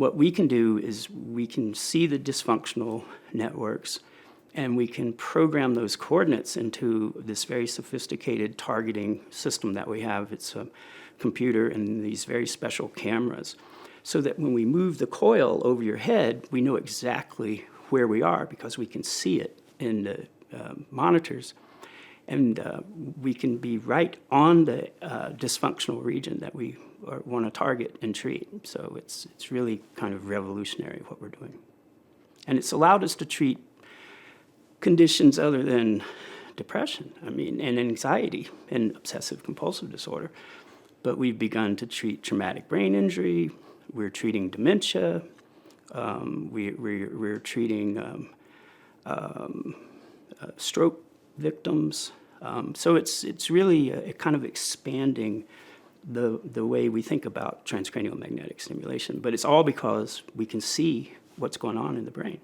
what we can do is we can see the dysfunctional networks, and we can program those coordinates into this very sophisticated targeting system that we have. It's a computer and these very special cameras, so that when we move the coil over your head, we know exactly where we are because we can see it in the monitors. And we can be right on the dysfunctional region that we want to target and treat. So it's really kind of revolutionary what we're doing. And it's allowed us to treat conditions other than depression, and anxiety and obsessive compulsive disorder. But we've begun to treat traumatic brain injury. We're treating dementia. We're treating stroke victims. So it's really kind of expanding the way we think about transcranial magnetic stimulation. But it's all because we can see what's going on in the brain.